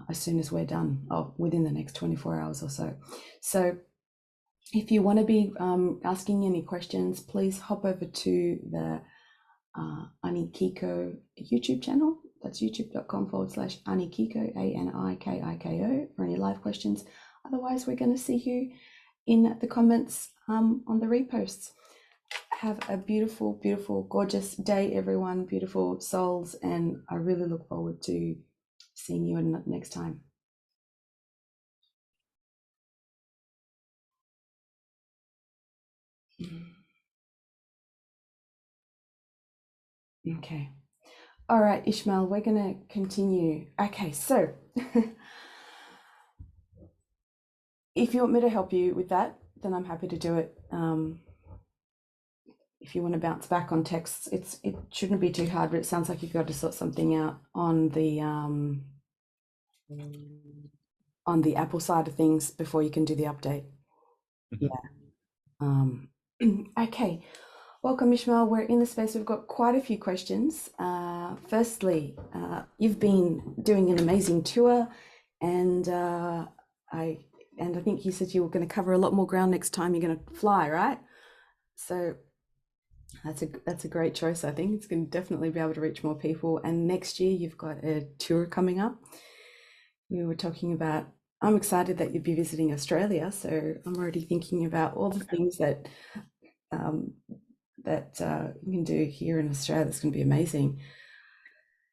as soon as we're done, or within the next 24 hours or so. So if you want to be asking any questions, please hop over to the Anikiko YouTube channel. That's youtube.com/Anikiko, Anikiko, for any live questions. Otherwise, we're going to see you in the comments on the reposts. Have a beautiful, beautiful, gorgeous day, everyone. Beautiful souls. And I really look forward to seeing you next time. Okay. All right, Ishmael, we're going to continue. Okay, so if you want me to help you with that, then I'm happy to do it. If you want to bounce back on texts, it shouldn't be too hard, but it sounds like you've got to sort something out on the Apple side of things before you can do the update. Yeah. Okay. Welcome, Ishmael. We're in the space. We've got quite a few questions. Firstly, you've been doing an amazing tour, and I think you said you were going to cover a lot more ground next time you're going to fly, right? So that's a great choice. I think it's going to definitely be able to reach more people. And next year you've got a tour coming up. We were talking about. I'm excited that you'd be visiting Australia, so I'm already thinking about all the things that you can do here in Australia. That's going to be amazing.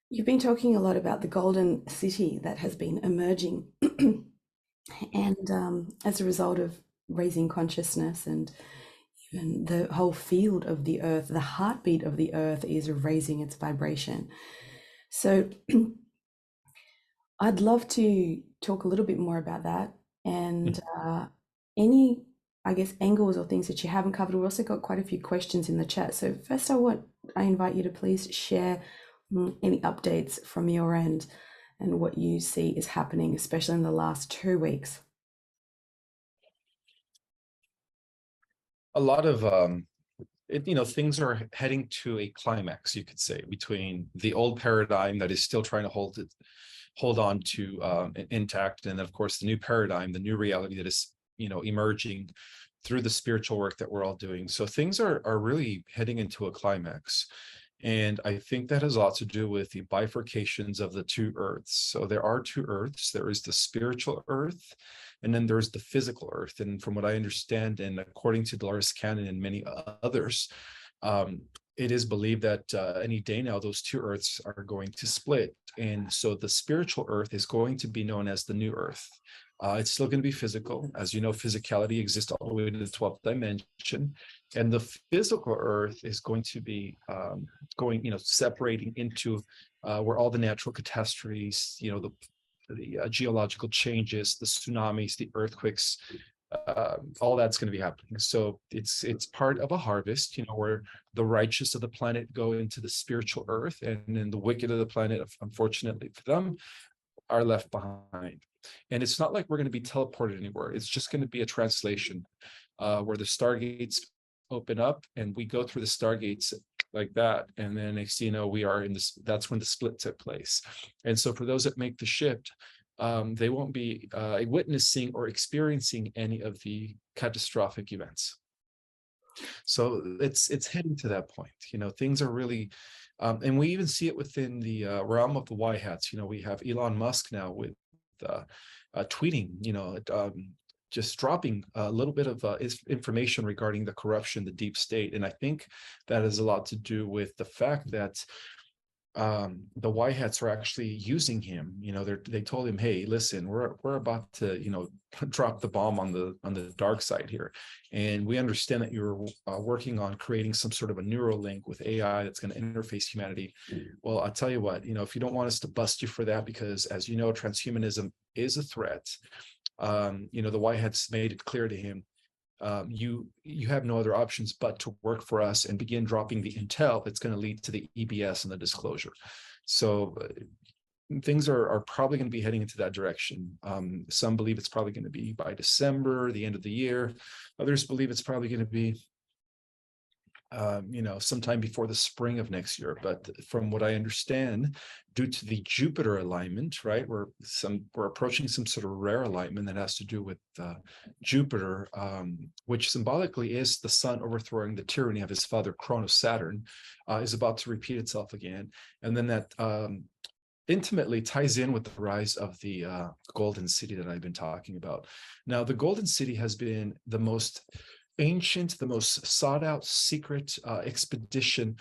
You've been talking a lot about the golden city that has been emerging, and as a result of raising consciousness, and even the whole field of the earth, the heartbeat of the earth is raising its vibration. So I'd love to talk a little bit more about that, and any, I guess, angles or things that you haven't covered. We've also got quite a few questions in the chat. So first, I invite you to please share any updates from your end and what you see is happening, especially in the last 2 weeks. A lot of things are heading to a climax, you could say, between the old paradigm that is still trying to hold on to intact, and of course the new paradigm, the new reality that is emerging through the spiritual work that we're all doing. So things are really heading into a climax. And I think that has a lot to do with the bifurcations of the two earths. So there are two earths. There is the spiritual earth, and then there's the physical earth. And from what I understand, and according to Dolores Cannon and many others, it is believed that any day now, those two earths are going to split. And so the spiritual earth is going to be known as the new earth. It's still going to be physical. As you know, physicality exists all the way to the 12th dimension. And the physical earth is going to be separating into where all the natural catastrophes, the geological changes, the tsunamis, the earthquakes, all that's going to be happening. So it's part of a harvest, where the righteous of the planet go into the spiritual earth, and then the wicked of the planet, unfortunately for them, are left behind. And it's not like we're going to be teleported anywhere. It's just going to be a translation where the stargates open up and we go through the stargates like that. And then next thing you know, we are in this, that's when the split took place. And so for those that make the shift, they won't be witnessing or experiencing any of the catastrophic events. So it's heading to that point. Things are really, and we even see it within the realm of the white hats. We have Elon Musk now with tweeting, just dropping a little bit of information regarding the corruption, the deep state. And I think that has a lot to do with the fact that the white hats are actually using him. They told him, hey, listen, we're about to drop the bomb on the dark side here, and we understand that you're working on creating some sort of a neural link with AI that's going to interface humanity. Well, I'll tell you what, if you don't want us to bust you for that, because as you know, transhumanism is a threat. The white hats made it clear to him, you have no other options but to work for us and begin dropping the intel that's going to lead to the EBS and the disclosure. So things are probably going to be heading into that direction. Some believe it's probably going to be by December, the end of the year. Others believe it's probably going to be sometime before the spring of next year. But from what I understand, due to the Jupiter alignment, right, we're approaching some sort of rare alignment that has to do with Jupiter, which symbolically is the sun overthrowing the tyranny of his father Cronus Saturn, is about to repeat itself again, and then that intimately ties in with the rise of the Golden City that I've been talking about. Now, the Golden City has been the most ancient, the most sought out secret expedition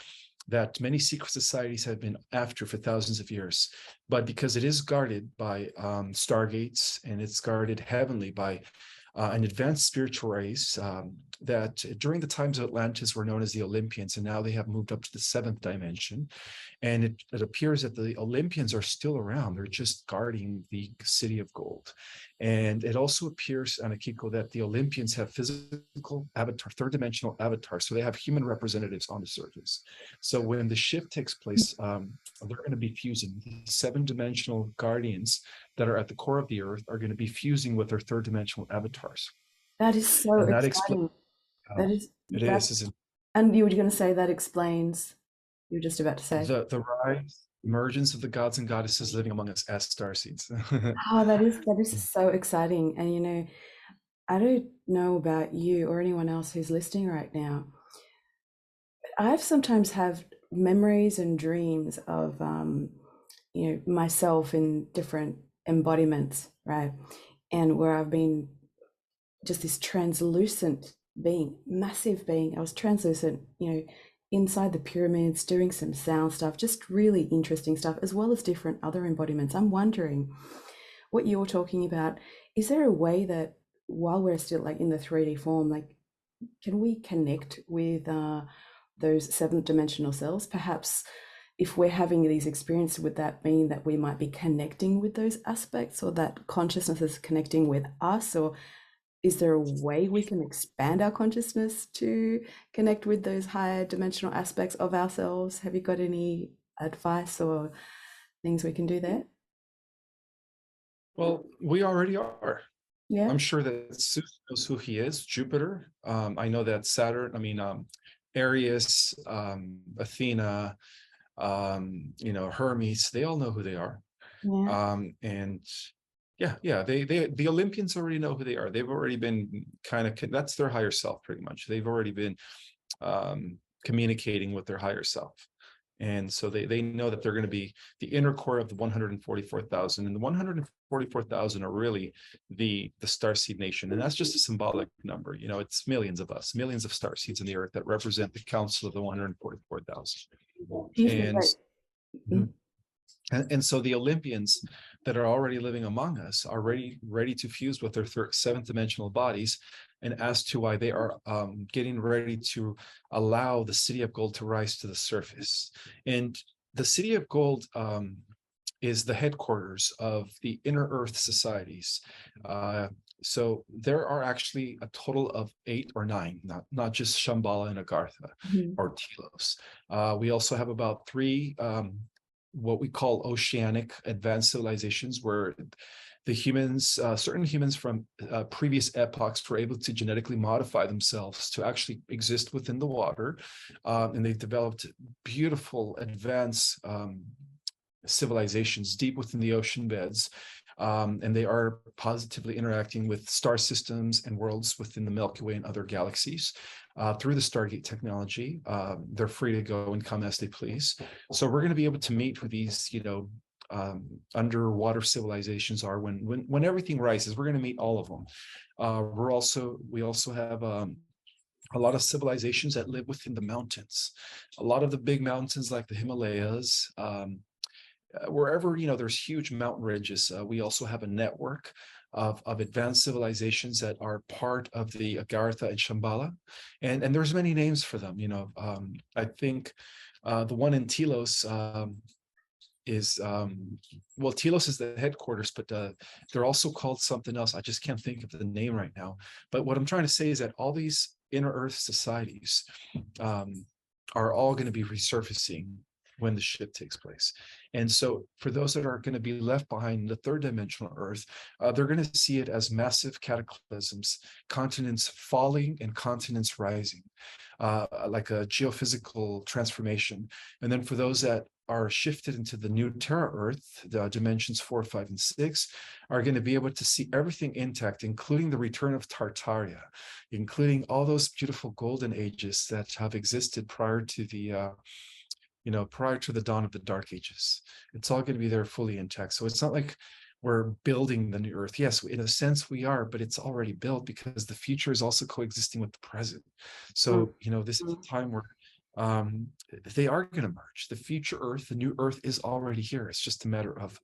that many secret societies have been after for thousands of years. But because it is guarded by stargates, and it's guarded heavenly by an advanced spiritual race that during the times of Atlantis were known as the Olympians, and now they have moved up to the seventh dimension. And it appears that the Olympians are still around. They're just guarding the city of gold. And it also appears, Anikiko, that the Olympians have physical avatar, third dimensional avatars. So they have human representatives on the surface. So when the shift takes place, they're going to be fusing. The seven dimensional guardians that are at the core of the earth are going to be fusing with their third dimensional avatars. That is so And that explains, exciting. That is it that, is and you were going to say that explains. You were just about to say. the rise, emergence of the gods and goddesses living among us as starseeds. Oh, that is so exciting. And I don't know about you or anyone else who's listening right now. I've sometimes have memories and dreams of myself in different embodiments, right? And where I've been just this translucent being, massive being. I was translucent, inside the pyramids, doing some sound stuff, just really interesting stuff, as well as different other embodiments. I'm wondering what you're talking about. Is there a way that while we're still like in the 3D form, like, can we connect with those seventh dimensional selves? Perhaps if we're having these experiences, would that mean that we might be connecting with those aspects, or that consciousness is connecting with us? Or is there a way we can expand our consciousness to connect with those higher dimensional aspects of ourselves? Have you got any advice or things we can do there? Well, we already are. Yeah. I'm sure that Zeus knows who he is, Jupiter. I know that Saturn, Aries, Athena, Hermes, they all know who they are. Yeah. And yeah, the Olympians already know who they are. They've already been that's their higher self, pretty much. They've already been communicating with their higher self. And so they know that they're going to be the inner core of the 144,000, and the 144,000 are really the starseed nation. And that's just a symbolic number. It's millions of us, millions of starseeds in the earth that represent the council of the 144,000. Do you think And that? mhm. And so the Olympians that are already living among us are ready to fuse with their seventh dimensional bodies. And as to why they are getting ready to allow the city of gold to rise to the surface. And the city of gold is the headquarters of the inner earth societies. So there are actually a total of 8 or 9, not just Shambhala and Agartha Mhm. or Telos. We also have about 3 what we call oceanic advanced civilizations, where the humans, certain humans from previous epochs, were able to genetically modify themselves to actually exist within the water. And they've developed beautiful advanced civilizations deep within the ocean beds. And they are positively interacting with star systems and worlds within the Milky Way and other galaxies through the Stargate technology. They're free to go and come as they please. So we're going to be able to meet with these, underwater civilizations are when everything rises. We're going to meet all of them. We also have a lot of civilizations that live within the mountains. A lot of the big mountains like the Himalayas. Wherever there's huge mountain ridges, we also have a network of advanced civilizations that are part of the Agartha and Shambhala, and there's many names for them. I think the one in Telos is Telos is the headquarters, but they're also called something else. I just can't think of the name right now. But what I'm trying to say is that all these inner Earth societies are all going to be resurfacing when the shift takes place. And so for those that are going to be left behind in the third dimensional Earth, they're going to see it as massive cataclysms, continents falling and continents rising, like a geophysical transformation. And then for those that are shifted into the new Terra Earth, the dimensions 4, 5, and 6, are going to be able to see everything intact, including the return of Tartaria, including all those beautiful golden ages that have existed prior to the prior to the dawn of the Dark Ages. It's all going to be there fully intact. So it's not like we're building the new Earth. Yes, in a sense we are, but it's already built because the future is also coexisting with the present. Mm, So, this is mm, a time where um, they are going to merge. The future Earth, the new Earth is already here. It's just a matter of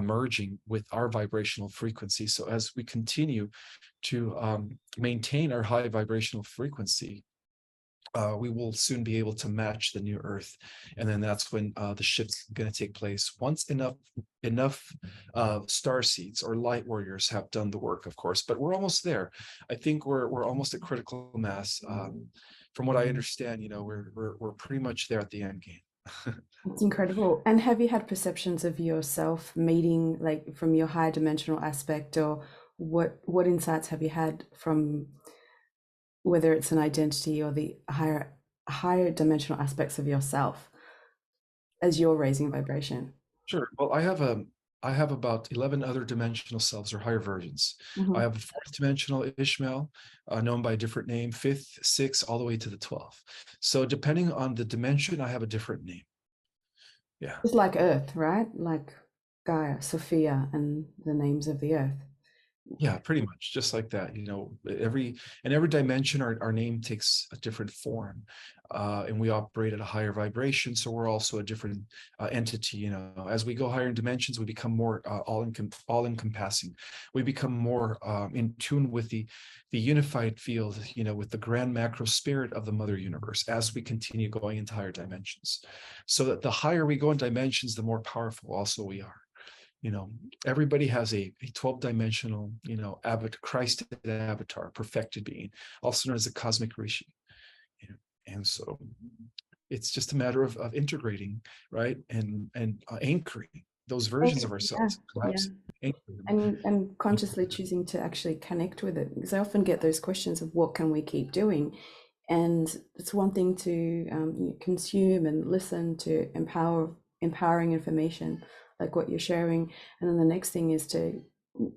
merging with our vibrational frequency. So as we continue to maintain our high vibrational frequency, we will soon be able to match the new Earth, and then that's when the shift's going to take place. Once enough star seeds or light warriors have done the work, of course, but we're almost there. I think we're almost at critical mass. From what I understand, we're pretty much there at the end game. it's incredible. And have you had perceptions of yourself meeting, like from your higher dimensional aspect, or what insights have you had from whether it's an identity or the higher dimensional aspects of yourself as you're raising vibration? Sure. Well, I have about 11 other dimensional selves or higher versions. I Mhm. have a fourth dimensional Ishmael, known by a different name, fifth, sixth, all the way to the 12th. So depending on the dimension, I have a different name. Yeah. Just like Earth, right? Like Gaia, Sophia, and the names of the Earth. Yeah, pretty much just like that. Every dimension, our name takes a different form, and we operate at a higher vibration. So we're also a different entity. As we go higher in dimensions, we become more all encompassing. We become more in tune with the unified field. With the grand macro spirit of the Mother Universe. As we continue going into higher dimensions, so that the higher we go in dimensions, the more powerful also we are. you know Everybody has a 12 dimensional Christ avatar, perfected being, also known as a cosmic rishi. And so it's just a matter of integrating, right, and anchoring those versions of Yeah, ourselves, yeah. perhaps anchoring them. And consciously choosing to actually connect with it, because I often get those questions of what can we keep doing, and it's one thing to consume and listen to empowering information like what you're sharing, and then the next thing is to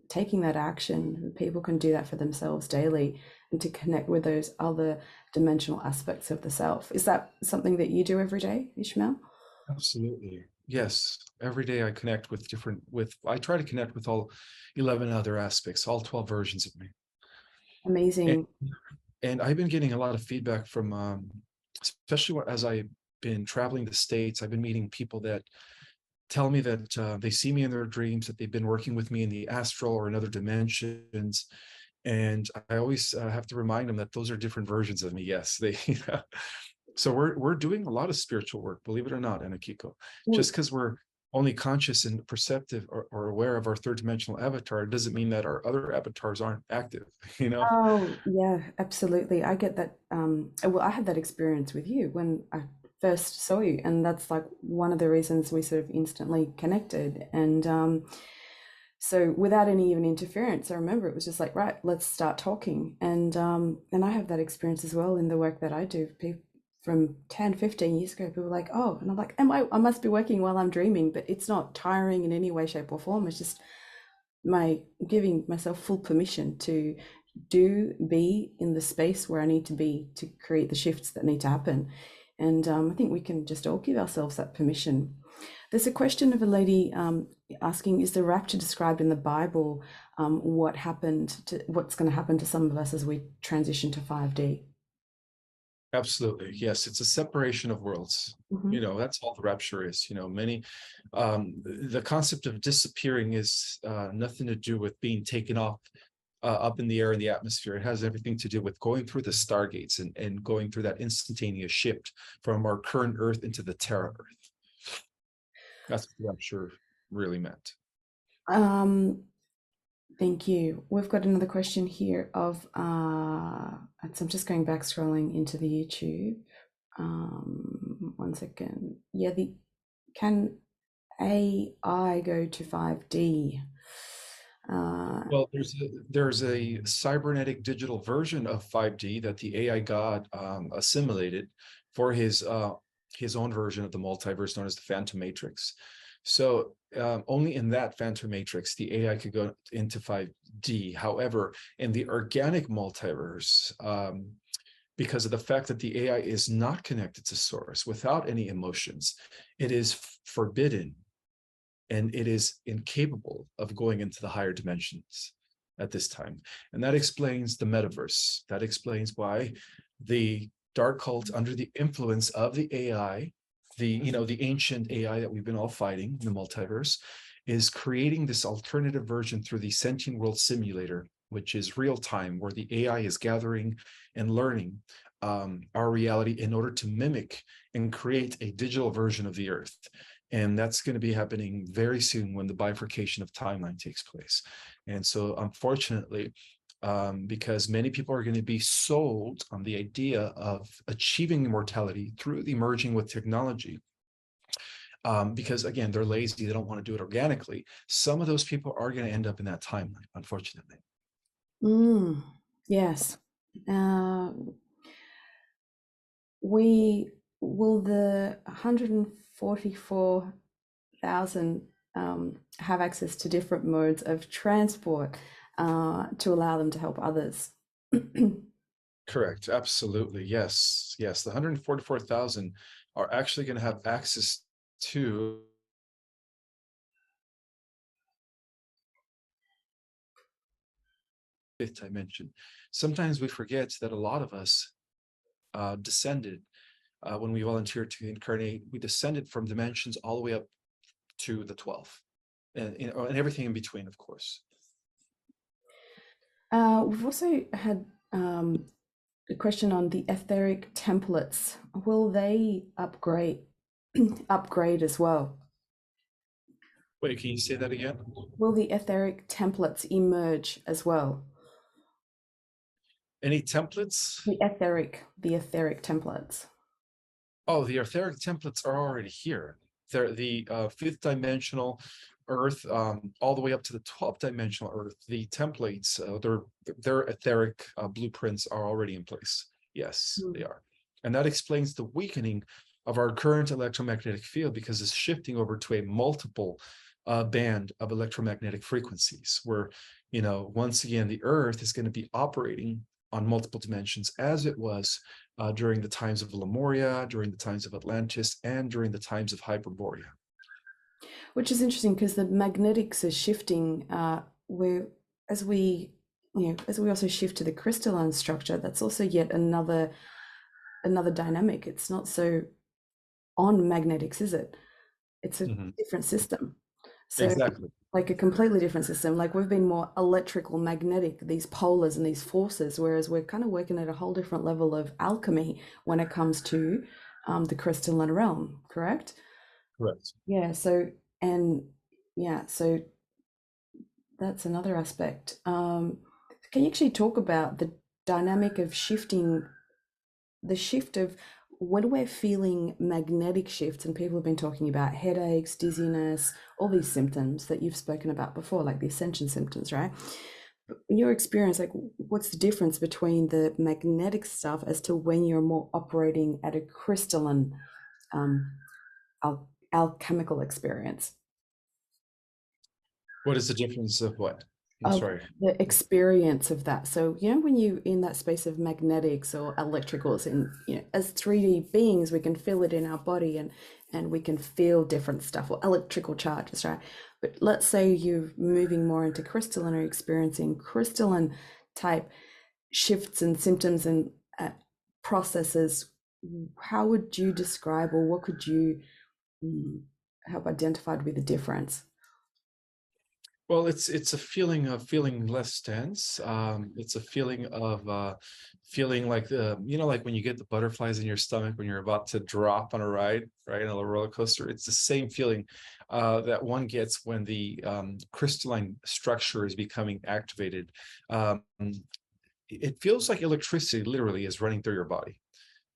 taking that action. People can do that for themselves daily, and to connect with those other dimensional aspects of the self. Is that something that you do every day, Ishmael? Absolutely. Yes. Every day I connect I try to connect with all 11 other aspects, all 12 versions of me. And, Amazing. and I've been getting a lot of feedback from, especially as I've been traveling the States, I've been meeting people that tell me that they see me in their dreams, that they've been working with me in the astral or in other dimensions. And I always have to remind them that those are different versions of me. Yes, so we're doing a lot of spiritual work, believe it or not, Anikiko. Mm. Just because we're only conscious and perceptive or aware of our third dimensional avatar doesn't mean that our other avatars aren't active, you know? Oh, yeah, absolutely. I get that. Well, I had that experience with you when I first saw you, and that's like one of the reasons we sort of instantly connected. And so, without any even interference, I remember it was just like, right, let's start talking. And I have that experience as well in the work that I do. People from 10, 15 years ago, people were like, oh, and I'm like, I must be working while I'm dreaming, but it's not tiring in any way, shape, or form. It's just my giving myself full permission to be in the space where I need to be to create the shifts that need to happen. And I think we can just all give ourselves that permission. There's a question of a lady asking, is the rapture described in the Bible? What's going to happen to some of us as we transition to 5D? Absolutely. Yes. It's a separation of worlds. Hmm. That's all the rapture is. The concept of disappearing is nothing to do with being taken off up in the air in the atmosphere. It has everything to do with going through the stargates and going through that instantaneous shift from our current Earth into the Terra Earth. That's what the rapture really meant. Um, Thank you. We've got another question here of, so I'm just going back scrolling into the YouTube. One second. Yeah, the can AI go to 5D? Well, there's a cybernetic digital version of 5D that the AI god assimilated for his own version of the multiverse known as the Phantom Matrix. So only in that Phantom Matrix the AI could go into 5D. However, in the organic multiverse, because of the fact that the AI is not connected to source without any emotions, it is forbidden and it is incapable of going into the higher dimensions at this time. And that explains the metaverse. That explains why the dark cult, under the influence of the AI, the ancient AI that we've been all fighting in the multiverse, is creating this alternative version through the sentient world simulator, which is real time, where the AI is gathering and learning our reality in order to mimic and create a digital version of the earth. And that's going to be happening very soon when the bifurcation of timeline takes place. And so, unfortunately, because many people are going to be sold on the idea of achieving immortality through the merging with technology, because again, they're lazy, they don't want to do it organically. Some of those people are going to end up in that timeline, unfortunately. Yes. Uh, we will the 144,000 have access to different modes of transport to allow them to help others. Correct. Absolutely. Yes. Yes. The 144,000 are actually going to have access to fifth dimension. Sometimes we forget that a lot of us descended when we volunteered to incarnate. We descended from dimensions all the way up to the 12th, and everything in between, of course. We've also had a question on the etheric templates. Will they upgrade as well? Wait, can you say that again? Will the etheric templates emerge as well? Any templates? The etheric templates. Oh, the etheric templates are already here. They're the fifth dimensional Earth, all the way up to the 12th dimensional Earth. The templates, their etheric blueprints are already in place. Yes, they are. And that explains the weakening of our current electromagnetic field, because it's shifting over to a multiple band of electromagnetic frequencies, where, once again, the Earth is going to be operating on multiple dimensions, as it was during the times of Lemuria, during the times of Atlantis, and during the times of Hyperborea. Which is interesting because the magnetics are shifting. Where as we as we also shift to the crystalline structure, that's also yet another dynamic. It's not so on magnetics, is it? It's a different system. So Exactly. like a completely different system. Like we've been more electrical magnetic, these polars and these forces, whereas we're kind of working at a whole different level of alchemy when it comes to the crystalline realm, correct? Correct. Yeah, so and yeah, so that's another aspect. Can you actually talk about the dynamic of shifting, the shift of when we're feeling magnetic shifts, and people have been talking about headaches, dizziness, all these symptoms that you've spoken about before, like the ascension symptoms, right? But in your experience, like what's the difference between the magnetic stuff as to when you're more operating at a crystalline alchemical experience? What is the difference of what? I'm Of sorry. the experience of that. So, when you in that space of magnetics or electricals, and as 3D beings, we can feel it in our body, and we can feel different stuff, or electrical charges, right? But let's say you're moving more into crystalline, or experiencing crystalline type shifts and symptoms and processes. How would you describe, or what could you help identify to be the difference? Well, it's a feeling of feeling less tense. It's a feeling of feeling like like when you get the butterflies in your stomach when you're about to drop on a ride, right, on a roller coaster. It's the same feeling that one gets when the crystalline structure is becoming activated. It feels like electricity literally is running through your body.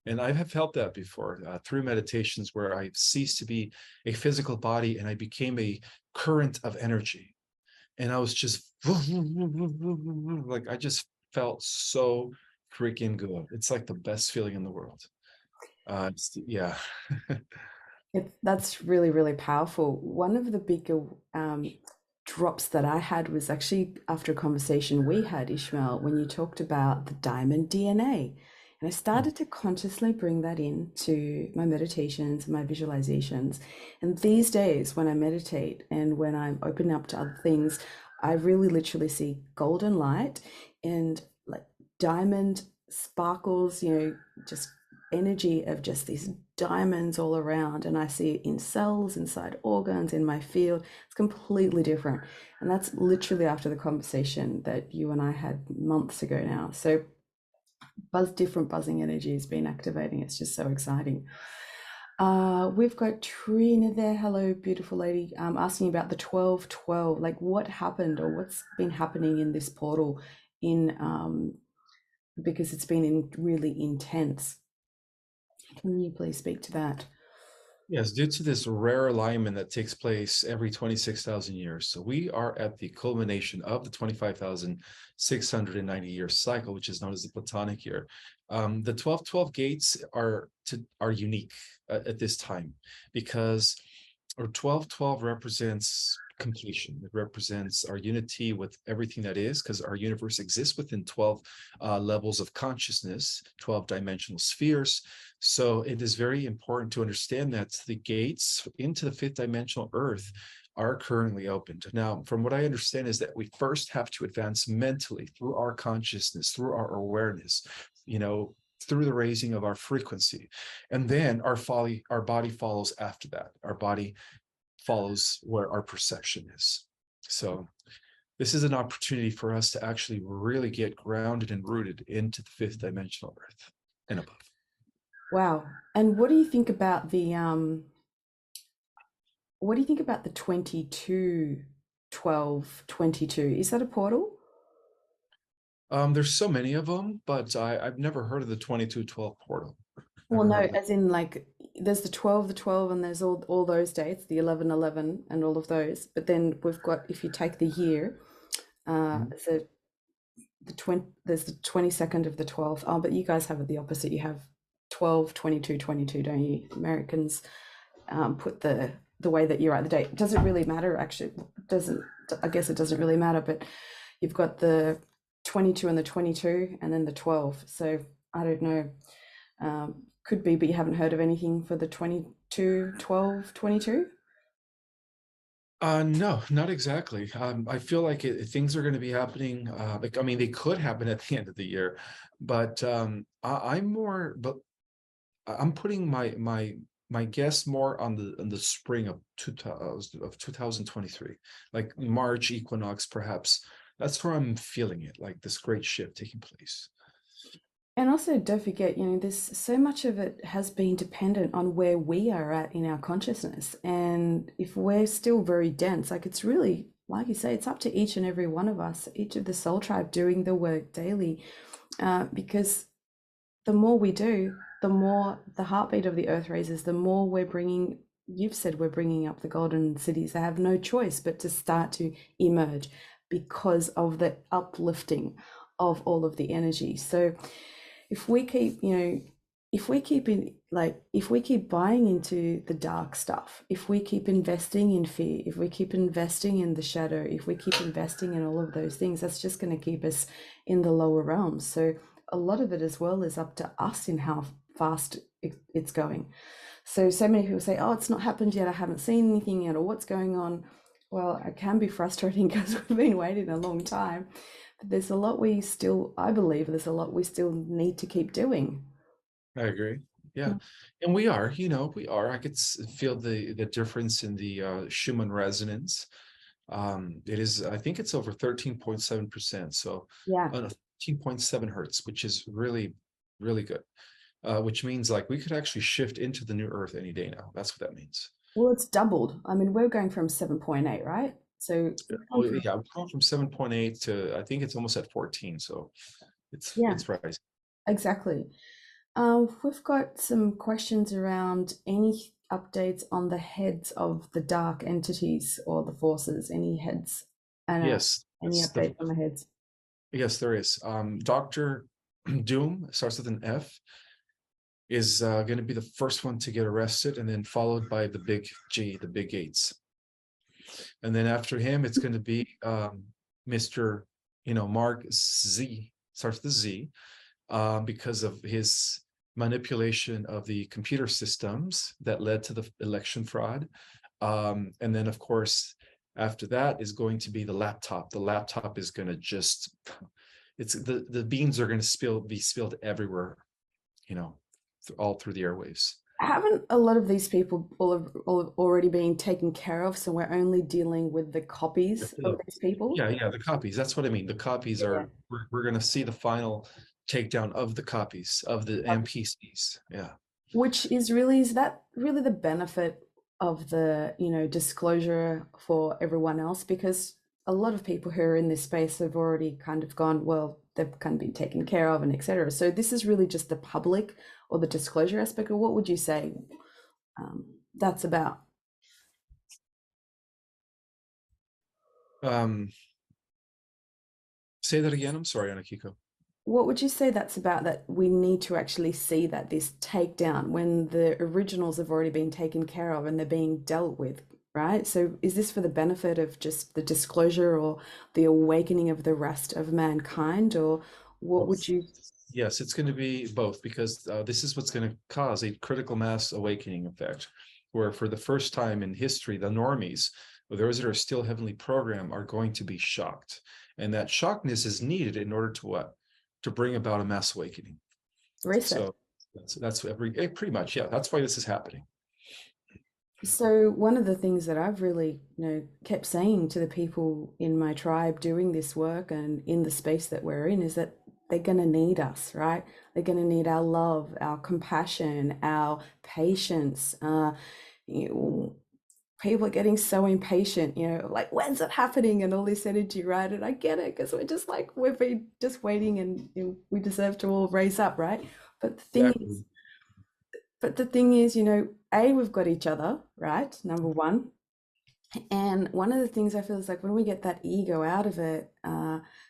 And I have felt that before through meditations where I ceased to be a physical body and I became a current of energy. And I was just like, I just felt so freaking good. It's like the best feeling in the world. Yeah. That's really, really powerful. One of the bigger drops that I had was actually after a conversation we had, Ishmael, when you talked about the diamond DNA. And I Hmm. started to consciously bring that into my meditations, my visualizations. And these days, when I meditate and when I'm opening up to other things, I really literally see golden light and like diamond sparkles, just energy of just these diamonds all around, and I see it in cells, inside organs, in my field. It's completely different. And that's literally after the conversation that you and I had months ago now. So different buzzing energy has been activating. It's just so exciting. We've got Trina there. Hello, beautiful lady. Asking about the 1212. Like what happened or what's been happening in this portal in because it's been really intense. Can you please speak to that? Yes, due to this rare alignment that takes place every 26,000 years. So we are at the culmination of the 25,690 year cycle, which is known as the Platonic year. The 1212 gates are unique at this time because or 1212 represents completion. It represents our unity with everything that is, because our universe exists within 12 levels of consciousness, 12 dimensional spheres. So it is very important to understand that the gates into the fifth dimensional earth are currently opened. Now, from what I understand is that we first have to advance mentally through our consciousness, through our awareness, through the raising of our frequency. And then our body follows after that. Our body follows where our perception is. So this is an opportunity for us to actually really get grounded and rooted into the fifth dimensional earth and above. Wow. And what do you think about the 22 12 22? Is that a portal? There's so many of them, but I've never heard of the 2212 portal. Well, Never no, heard of it. as in like there's the 12, and there's all those dates, the 11 and all of those. But then we've got, if you take the year, Mhm. so there's the 22nd of the 12th. Oh, but you guys have it the opposite. You have 12 22 22, don't you? Americans put the way that you write the date. Does it really matter? Actually, doesn't. I guess it doesn't really matter. But you've got the 22 and the 22, and then the 12. So I don't know. Could be, but you haven't heard of anything for the 22 12 22. No, not exactly. I feel like things are going to be happening. Like, I mean, they could happen at the end of the year, but but I'm putting my guess more on the spring of 2023, like March equinox, perhaps. That's where I'm feeling it, like this great shift taking place. And also, don't forget, there's so much of it has been dependent on where we are at in our consciousness. And if we're still very dense, like it's really, like you say, it's up to each and every one of us, each of the soul tribe doing the work daily. Because the more we do, the more the heartbeat of the earth raises, the more we're bringing, you've said we're bringing up the golden cities. They have no choice but to start to emerge because of the uplifting of all of the energy. So if we keep, if we keep buying into the dark stuff, if we keep investing in fear, if we keep investing in the shadow, if we keep investing in all of those things, that's just going to keep us in the lower realms. So a lot of it as well is up to us in how fast it's going. So many people say, oh, it's not happened yet, I haven't seen anything yet, or what's going on. Well, it can be frustrating because we've been waiting a long time, but there's a lot I believe there's a lot we still need to keep doing. I agree. Yeah, and we are. I could feel the difference in the Schumann resonance. It is, I think it's over 13.7%. So Yeah. 13.7 hertz, which is really, really good. Which means like we could actually shift into the new Earth any day now. That's what that means. Well, it's doubled. I mean, we're going from 7.8, right? So we've Oh gone from, yeah, we're going from 7.8 to I think it's almost at 14. So yeah, it's rising. exactly. We've got some questions around any updates on the heads of the dark entities or the forces. Any heads and Yes, any that's the updates on the heads? yes, there is. Dr. Doom starts with an F, is going to be the first one to get arrested, and then followed by the big G, the big eights. And then after him, it's going to be Mr. Mark Z, starts with the Z, because of his manipulation of the computer systems that led to the election fraud. And then, of course, after that is going to be the laptop. The laptop is going to just, it's the beans are going to be spilled everywhere, you know, all through the airwaves. Haven't a lot of these people all already been taken care of? So we're only dealing with the copies of these people? Yeah, the copies. That's what I mean. The copies Yeah. are, we're going to see the final takedown of the copies of the NPCs. Yeah. Which is really, is that really the benefit of the, disclosure for everyone else? Because a lot of people who are in this space have already kind of gone, well, they've kind of been taken care of and etc. So this is really just the public or the disclosure aspect, or what would you say that's about? Um, Say that again. I'm sorry, Anikiko. What would you say that's about, that we need to actually see that this takedown when the originals have already been taken care of and they're being dealt with, right? So is this for the benefit of just the disclosure or the awakening of the rest of mankind, or what would Both. you? Yes, it's going to be both, because this is what's going to cause a critical mass awakening effect, where for the first time in history, the normies, or those that are still heavenly programmed, are going to be shocked. And that shockness is needed in order to what? To bring about a mass awakening. Reset. So that's pretty much, yeah, that's why this is happening. So one of the things that I've really, kept saying to the people in my tribe doing this work and in the space that we're in is that they're going to need us, right? They're going to need our love, our compassion, our patience. You know, people are getting so impatient, like when's it happening and all this energy, right? And I get it because we're just like we've been just waiting and we deserve to all raise up, right? But the thing is, Exactly. we've got each other, right? Number one. And one of the things I feel is like when we get that ego out of it,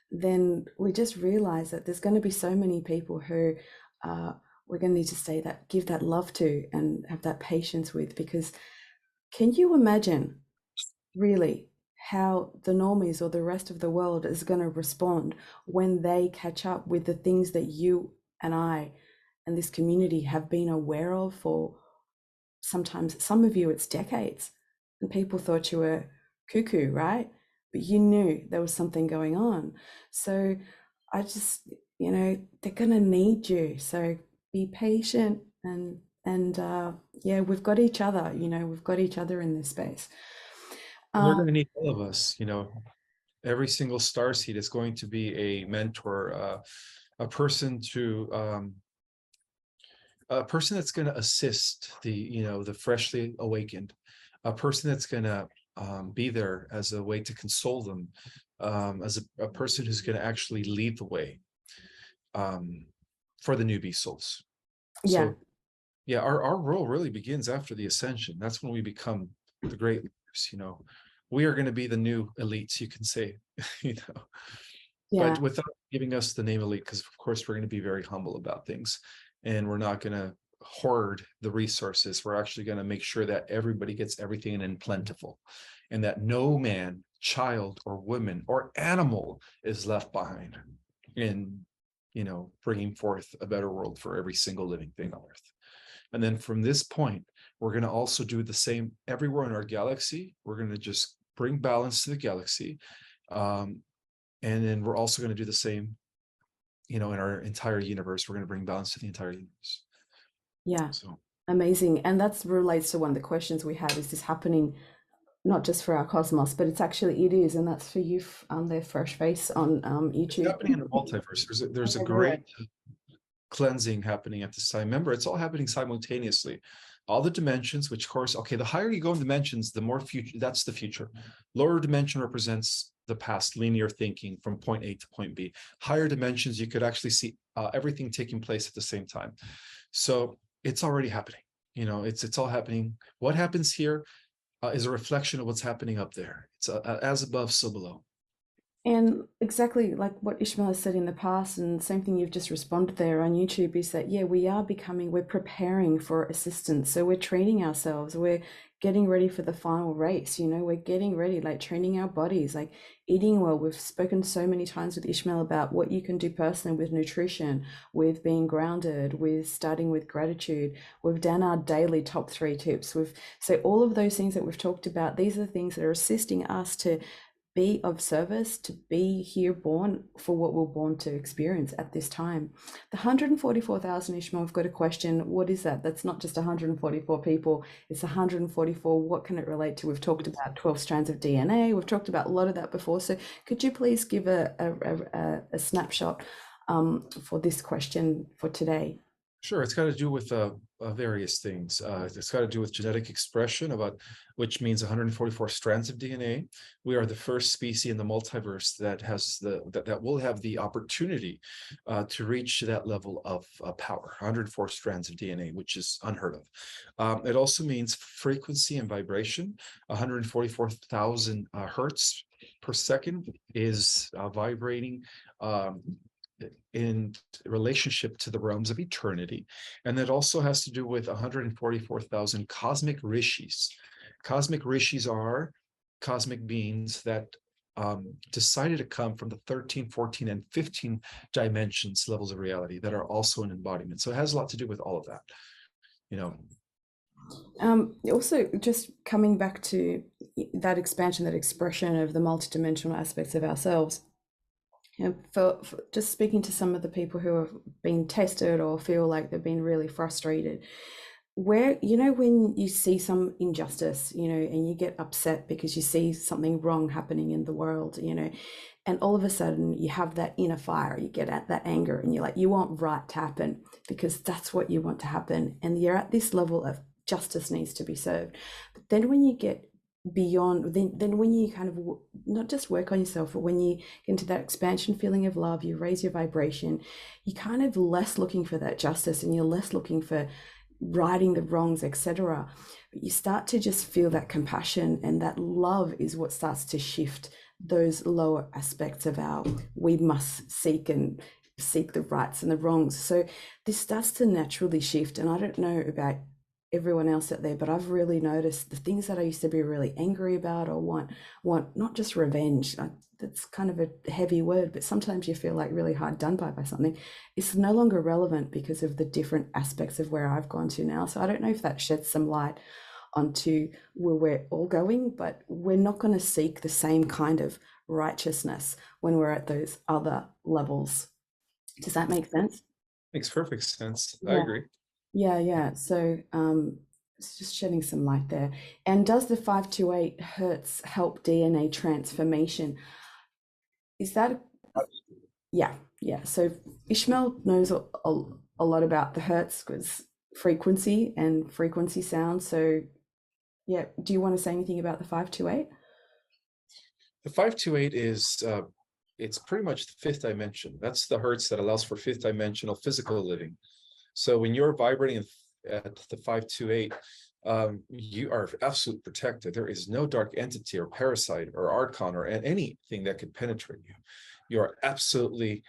then we just realize that there's going to be so many people who we're going to need to say that, give that love to, and have that patience with. Because can you imagine really how the normies or the rest of the world is going to respond when they catch up with the things that you and I and this community have been aware of for sometimes, some of you, it's decades, and people thought you were cuckoo, right? But you knew there was something going on. So I just, they're gonna need you. So be patient and yeah, we've got each other, we've got each other in this space. They're Um, going to need all of us, every single star seed is going to be a mentor, a person to a person that's going to assist the freshly awakened, a person that's going to be there as a way to console them, as a person who's going to actually lead the way um, for the newbie souls. yeah, So yeah, our role really begins after the ascension. That's when we become the great leaders. We are going to be the new elites, you can say. you know yeah, but without giving us the name elite, because of course we're going to be very humble about things, and we're not going to hoard the resources. We're actually going to make sure that everybody gets everything in plentiful, and that no man, child, or woman, or animal is left behind in bringing forth a better world for every single living thing on earth. And then from this point, we're going to also do the same everywhere in our galaxy. We're going to just bring balance to the galaxy. And then we're also going to do the same, in our entire universe. We're going to bring balance to the entire universe. yeah. So Amazing. And that relates to one of the questions we had: is this happening not just for our cosmos, but it is, and that's for you on their fresh face on it's YouTube. happening in the multiverse. There's a Everywhere. great cleansing happening at this time. Remember, it's all happening simultaneously. All the dimensions, which of course, okay, the higher you go in dimensions, the more future, that's the future. Lower dimension represents the past, linear thinking from point A to point B. Higher dimensions, you could actually see everything taking place at the same time. So it's already happening. You know, it's all happening. What happens here is a reflection of what's happening up there. It's as above, so below. And exactly like what Ishmael has said in the past, and same thing you've just responded there on YouTube, is that, yeah, we're preparing for assistance. So we're training ourselves, we're getting ready for the final race, we're getting ready, like training our bodies, like eating well. We've spoken so many times with Ishmael about what you can do personally with nutrition, with being grounded, with starting with gratitude. We've done our daily top 3 tips. So all of those things that we've talked about, these are the things that are assisting us to be of service, to be here born for what we're born to experience at this time. The 144,000, Ishmael, I've got a question. What is that? That's not just 144 people, it's 144. What can it relate to? We've talked about 12 strands of DNA. We've talked about a lot of that before. So could you please give a snapshot for this question for today? Sure, it's got to do with various things. It's got to do with genetic expression, which means 144 strands of DNA. We are the first species in the multiverse that has that will have the opportunity to reach that level of power. 104 strands of DNA, which is unheard of. It also means frequency and vibration. 144,000 hertz per second is vibrating. In relationship to the realms of eternity. And that also has to do with 144,000 cosmic rishis. Cosmic rishis are cosmic beings that decided to come from the 13, 14, and 15 dimensions, levels of reality that are also an embodiment. So it has a lot to do with all of that, you know. Also, just coming back to that expansion, that expression of the multidimensional aspects of ourselves. For just speaking to some of the people who have been tested or feel like they've been really frustrated, where, when you see some injustice, and you get upset because you see something wrong happening in the world, and all of a sudden you have that inner fire, you get at that anger, and you're like, you want right to happen because that's what you want to happen. And you're at this level of justice needs to be served. But then when you get beyond, then when you kind of not just work on yourself, but when you get into that expansion feeling of love, you raise your vibration, you kind of less looking for that justice, and you're less looking for righting the wrongs, etc. But you start to just feel that compassion, and that love is what starts to shift those lower aspects of our we must seek the rights and the wrongs. So this starts to naturally shift. And I don't know about everyone else out there, but I've really noticed the things that I used to be really angry about or want not just revenge. That's kind of a heavy word, but sometimes you feel like really hard done by something. It's no longer relevant because of the different aspects of where I've gone to now. So I don't know if that sheds some light onto where we're all going, but we're not going to seek the same kind of righteousness when we're at those other levels. Does that make sense? Makes perfect sense. I Yeah. agree. Yeah. So it's just shedding some light there. And does the 528 hertz help DNA transformation? Is that, yeah. So Ishmael knows a lot about the hertz because frequency and frequency sound. So yeah, do you want to say anything about the 528? The 528 is it's pretty much the fifth dimension. That's the hertz that allows for fifth dimensional physical living. So when you're vibrating at the 528, you are absolutely protected. There is no dark entity or parasite or archon or anything that could penetrate you. You are absolutely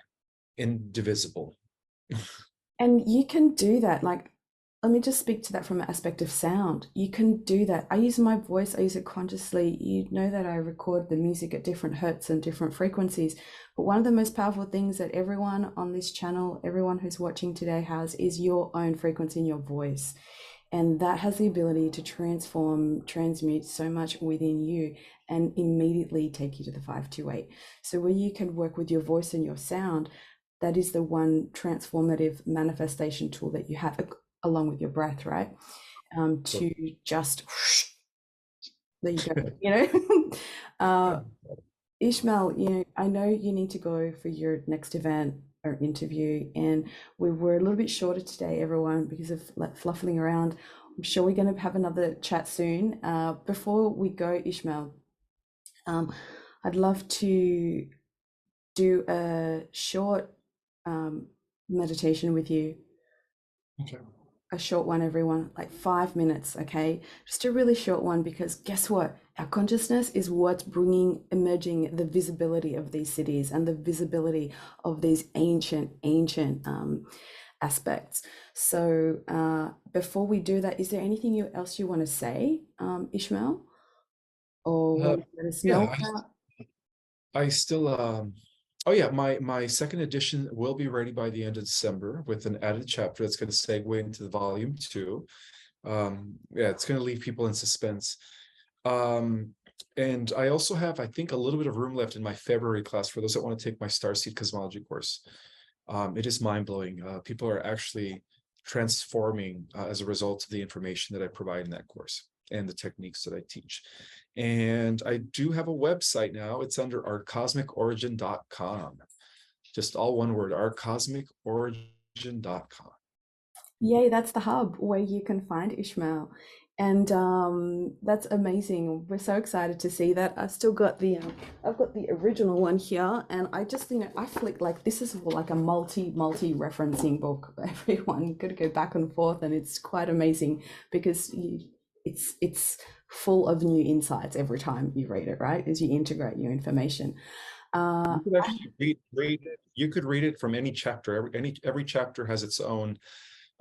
indivisible. And you can do that. Like, let me just speak to that from an aspect of sound. You can do that. I use my voice, I use it consciously. You know that I record the music at different hertz and different frequencies. But one of the most powerful things that everyone on this channel, everyone who's watching today has is your own frequency in your voice. And that has the ability to transform, transmute so much within you and immediately take you to the 528. So where you can work with your voice and your sound, that is the one transformative manifestation tool that you have along with your breath, right? To just there you go. Ishmael, I know you need to go for your next event. our interview, and we were a little bit shorter today, everyone, because of like fluffing around. I'm sure we're going to have another chat soon. Before we go, Ishmael, um, I'd love to do a short meditation with you. Okay. A short one, everyone, like 5 minutes, okay? Just a really short one, because guess what? Our consciousness is what's emerging the visibility of these cities and the visibility of these ancient aspects. So before we do that, is there anything else you want to say, Ishmael? Or Uh, want to let us know yeah, about? I still oh yeah, my second edition will be ready by the end of December with an added chapter that's going to segue into the volume 2. Yeah, it's going to leave people in suspense. And I also have, I think, a little bit of room left in my February class for those that want to take my Starseed Cosmology course. It is mind-blowing. People are actually transforming as a result of the information that I provide in that course and the techniques that I teach. And I do have a website now. It's under ourcosmicorigin.com. Just all one word, ourcosmicorigin.com. Yay, that's the hub where you can find Ishmael. And that's amazing. We're so excited to see that. I've got the original one here, and I just, I flicked like this is like a multi referencing book. Everyone got to go back and forth, and it's quite amazing because it's full of new insights every time you read it, right? As you integrate new information. Uh, You could actually read it. You could read it from any chapter. Every chapter has its own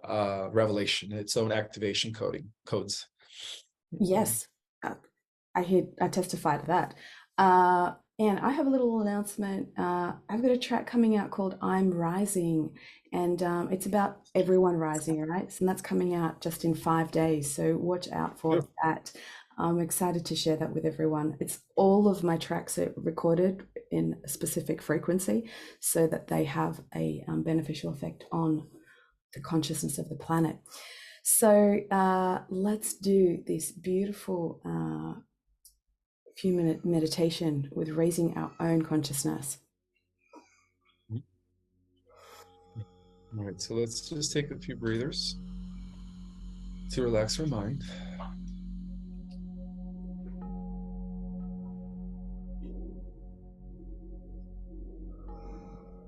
revelation, its own activation codes. Yes, I testify to that. And I have a little announcement. I've got a track coming out called I'm Rising, and it's about everyone rising, right? And that's coming out just in 5 days. So watch out for that. I'm excited to share that with everyone. It's all of my tracks are recorded in a specific frequency so that they have a beneficial effect on the consciousness of the planet. So let's do this beautiful few-minute meditation with raising our own consciousness. All right, so let's just take a few breathers to relax our mind.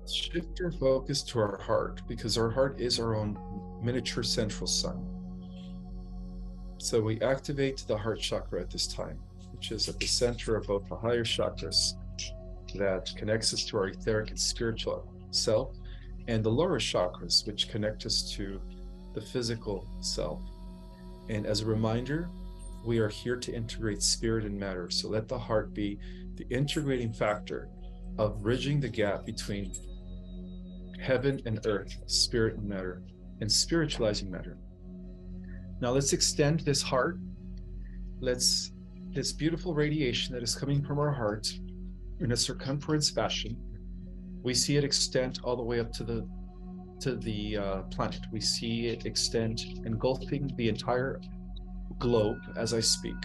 Shift our focus to our heart, because our heart is our own miniature central sun. So we activate the heart chakra at this time, which is at the center of both the higher chakras that connects us to our etheric and spiritual self, and the lower chakras, which connect us to the physical self. And as a reminder, we are here to integrate spirit and matter. So let the heart be the integrating factor of bridging the gap between heaven and earth, spirit and matter, and spiritualizing matter. Now let's extend this heart. This beautiful radiation that is coming from our heart in a circumference fashion, we see it extend all the way up to the planet. We see it extend, engulfing the entire globe as I speak.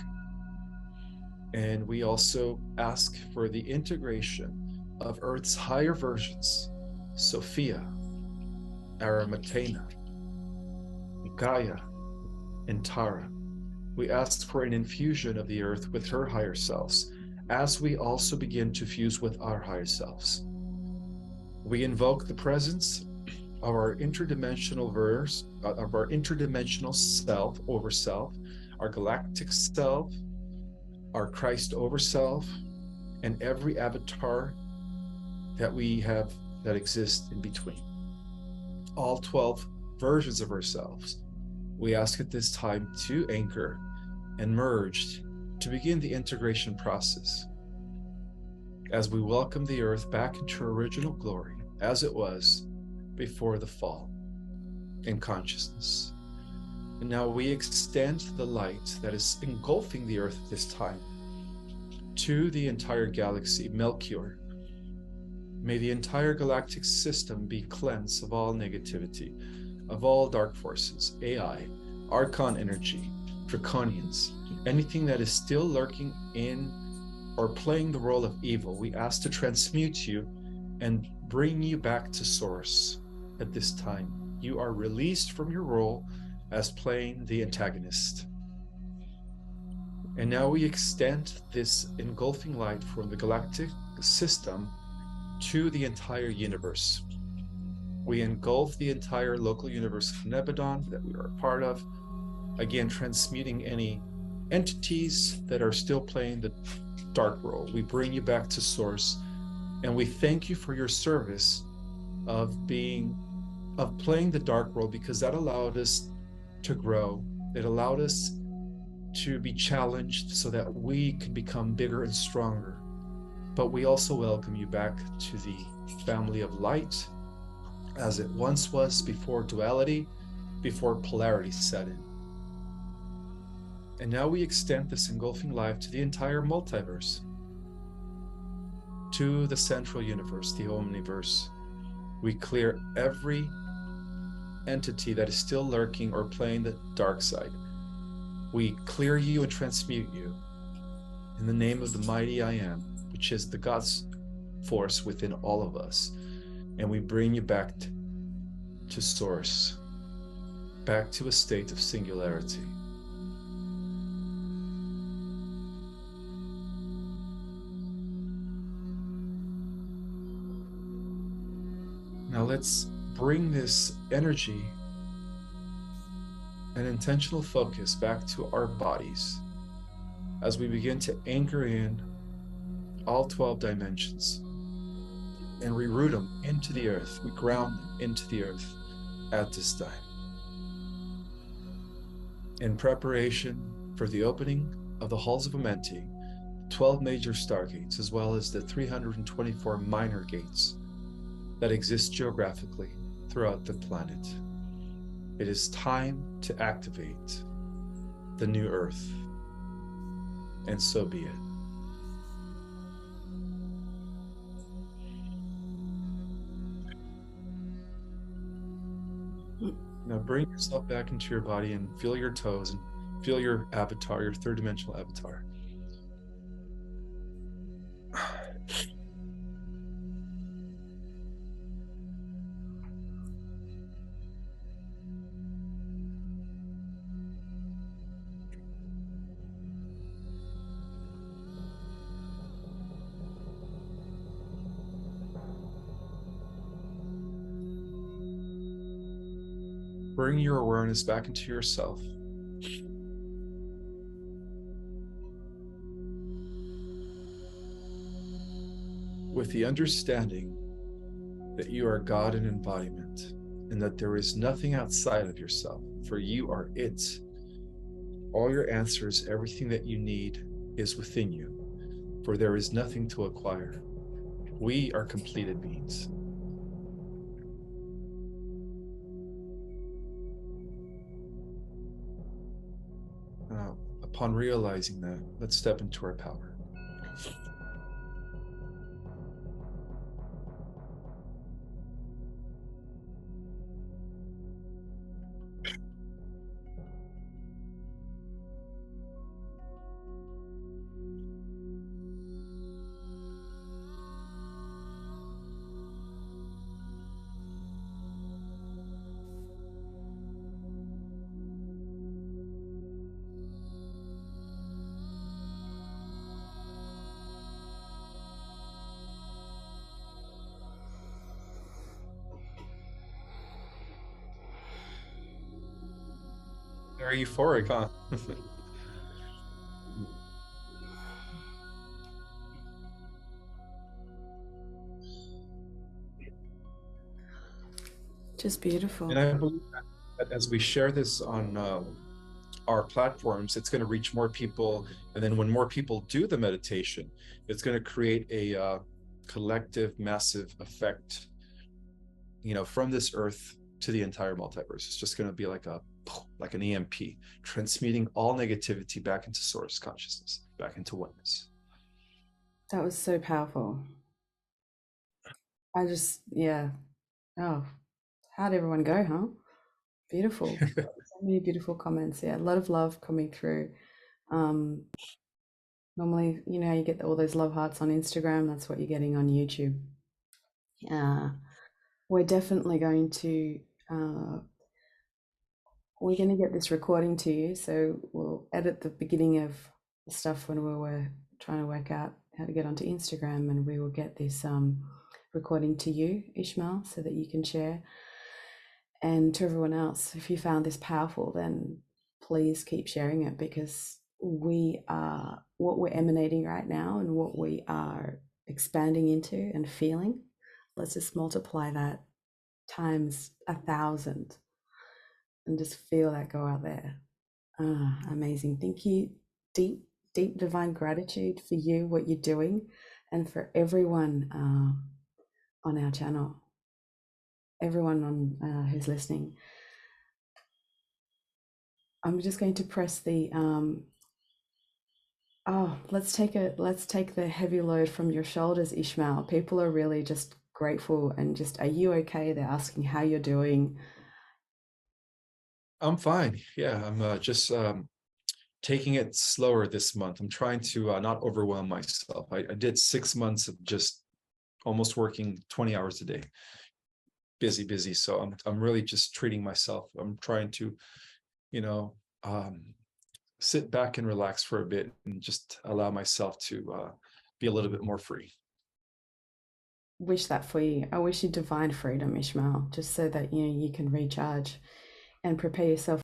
And we also ask for the integration of Earth's higher versions, Sophia, Aramatena, Gaia, and Tara. We ask for an infusion of the Earth with her higher selves, as we also begin to fuse with our higher selves. We invoke the presence of our interdimensional self over self, our galactic self, our Christ over self, and every avatar that we have that exists in between. All 12 versions of ourselves. We ask at this time to anchor and merge to begin the integration process as we welcome the earth back into her original glory as it was before the fall in consciousness. And now we extend the light that is engulfing the earth at this time to the entire galaxy, Melchior. May the entire galactic system be cleansed of all negativity, of all dark forces, AI, Archon energy, Draconians, anything that is still lurking in or playing the role of evil. We ask to transmute you and bring you back to source at this time. You are released from your role as playing the antagonist. And now we extend this engulfing light from the galactic system to the entire universe. We engulf the entire local universe of Nebadon that we are a part of, again, transmuting any entities that are still playing the dark role. We bring you back to source, and we thank you for your service of playing the dark role, because that allowed us to grow. It allowed us to be challenged so that we could become bigger and stronger. But we also welcome you back to the family of light, as it once was before duality, before polarity set in. And now we extend this engulfing life to the entire multiverse, to the central universe, the omniverse. We clear every entity that is still lurking or playing the dark side. We clear you and transmute you in the name of the mighty I Am, which is the God's force within all of us. And we bring you back to source, back to a state of singularity. Now let's bring this energy and intentional focus back to our bodies as we begin to anchor in all 12 dimensions and reroot them into the earth. We ground them into the earth at this time, in preparation for the opening of the halls of Amenti, 12 major stargates, as well as the 324 minor gates that exist geographically throughout the planet. It is time to activate the new earth, and so be it. Now bring yourself back into your body and feel your toes and feel your avatar, your third dimensional avatar. Bring your awareness back into yourself. With the understanding that you are God in embodiment, and that there is nothing outside of yourself, for you are it. All your answers, everything that you need is within you, for there is nothing to acquire. We are completed beings. Upon realizing that, let's step into our power. Very euphoric, huh? Just beautiful. And I believe that as we share this on our platforms, it's going to reach more people. And then when more people do the meditation, it's going to create a collective, massive effect, from this earth to the entire multiverse. It's just going to be like an EMP, transmuting all negativity back into source consciousness, back into oneness. That was so powerful. Yeah. Oh, how'd everyone go, huh? Beautiful. So many beautiful comments. Yeah, a lot of love coming through. Um, Normally, you get all those love hearts on Instagram. That's what you're getting on YouTube. Uh, we're definitely going to uh, we're going to get this recording to you, so we'll edit the beginning of the stuff when we were trying to work out how to get onto Instagram, and we will get this recording to you, Ishmael, so that you can share. And to everyone else, if you found this powerful, then please keep sharing it, because we are what we're emanating right now and what we are expanding into and feeling. Let's just multiply that times 1,000 and just feel that go out there. Ah, amazing. Thank you. Deep, deep divine gratitude for you, what you're doing, and for everyone on our channel, everyone on who's listening. I'm just going to press the let's take the heavy load from your shoulders, Ishmael. People are really just grateful and just, are you okay? They're asking how you're doing. I'm fine. Yeah, I'm just taking it slower this month. I'm trying to not overwhelm myself. I did 6 months of just almost working 20 hours a day, busy. So I'm really just treating myself. I'm trying to, you know, um, sit back and relax for a bit and just allow myself to be a little bit more free. Wish that for you. I wish you divine freedom, Ishmael, just so that you can recharge and prepare yourself